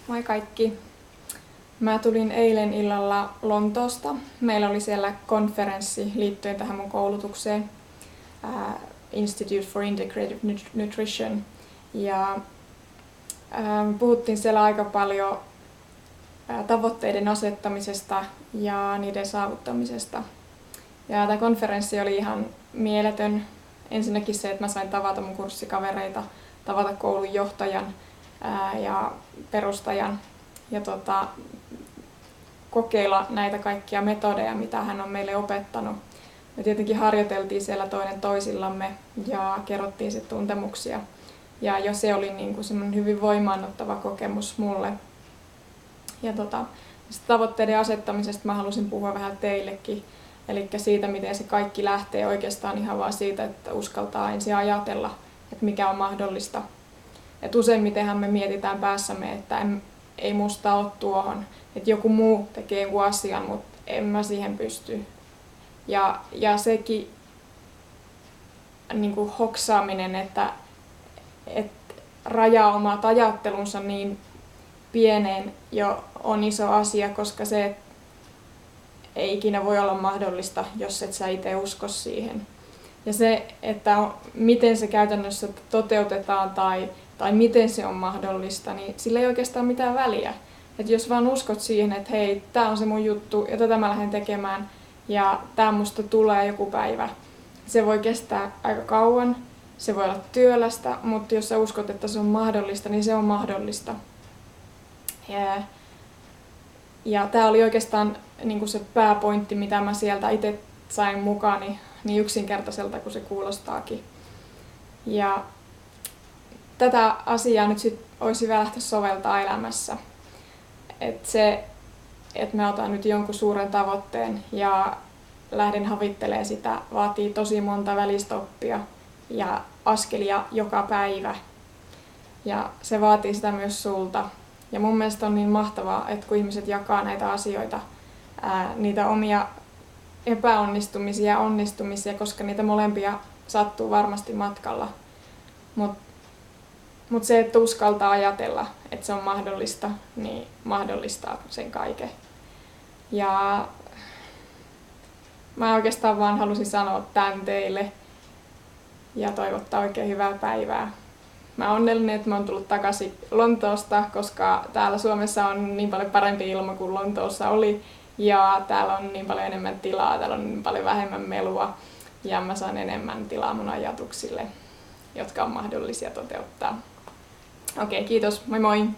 Moi kaikki. Mä tulin eilen illalla Lontoosta. Meillä oli siellä konferenssi liittyen tähän mun koulutukseen. Institute for Integrative Nutrition. Ja puhuttiin siellä aika paljon tavoitteiden asettamisesta ja niiden saavuttamisesta. Ja tämä konferenssi oli ihan mieletön. Ensinnäkin se, että mä sain tavata mun kurssikavereita, tavata koulun johtajan ja perustajan ja kokeilla näitä kaikkia metodeja, mitä hän on meille opettanut. Me tietenkin harjoiteltiin siellä toinen toisillamme ja kerrottiin sit tuntemuksia. Ja jo se oli niin kuin semmoinen hyvin voimaannuttava kokemus mulle. Ja tavoitteiden asettamisesta mä halusin puhua vähän teillekin. Eli siitä, miten se kaikki lähtee oikeastaan ihan vaan siitä, että uskaltaa ensin ajatella, että mikä on mahdollista. Et useimmitenhan me mietitään päässämme, että ei musta ole tuohon, että joku muu tekee joku asian, mutta en mä siihen pysty. Ja sekin niin kuin hoksaaminen, että rajaa omat ajattelunsa niin pieneen jo on iso asia, koska se ei ikinä voi olla mahdollista, jos et sä itse usko siihen. Ja se, että miten se käytännössä toteutetaan tai miten se on mahdollista, niin sillä ei oikeastaan mitään väliä. Et jos vaan uskot siihen, että hei, tää on se mun juttu ja tätä mä lähden tekemään ja tää musta tulee joku päivä. Se voi kestää aika kauan, se voi olla työlästä, mutta jos sä uskot, että se on mahdollista, niin se on mahdollista. Ja tää oli oikeastaan niin kuin se pääpointti, mitä mä sieltä itse sain mukaan, niin yksinkertaiselta kuin se kuulostaakin. Ja tätä asiaa nyt sit olisi hyvä lähteä soveltaa elämässä. Että mä otan nyt jonkun suuren tavoitteen ja lähden havittelemaan sitä, vaatii tosi monta välistoppia ja askelia joka päivä. Ja se vaatii sitä myös sulta. Ja mun mielestä on niin mahtavaa, että kun ihmiset jakaa näitä asioita, niitä omia epäonnistumisia ja onnistumisia, koska niitä molempia sattuu varmasti matkalla. Mut se, että uskaltaa ajatella, että se on mahdollista, niin mahdollistaa sen kaiken. Ja mä oikeastaan vaan halusin sanoa tämän teille ja toivottaa oikein hyvää päivää. Mä oon onnellinen, että mä oon tullut takaisin Lontoosta, koska täällä Suomessa on niin paljon parempi ilma kuin Lontoossa oli. Ja täällä on niin paljon enemmän tilaa, täällä on niin paljon vähemmän melua. Ja mä saan enemmän tilaa mun ajatuksille, jotka on mahdollisia toteuttaa. Okei, kiitos. Moi moi!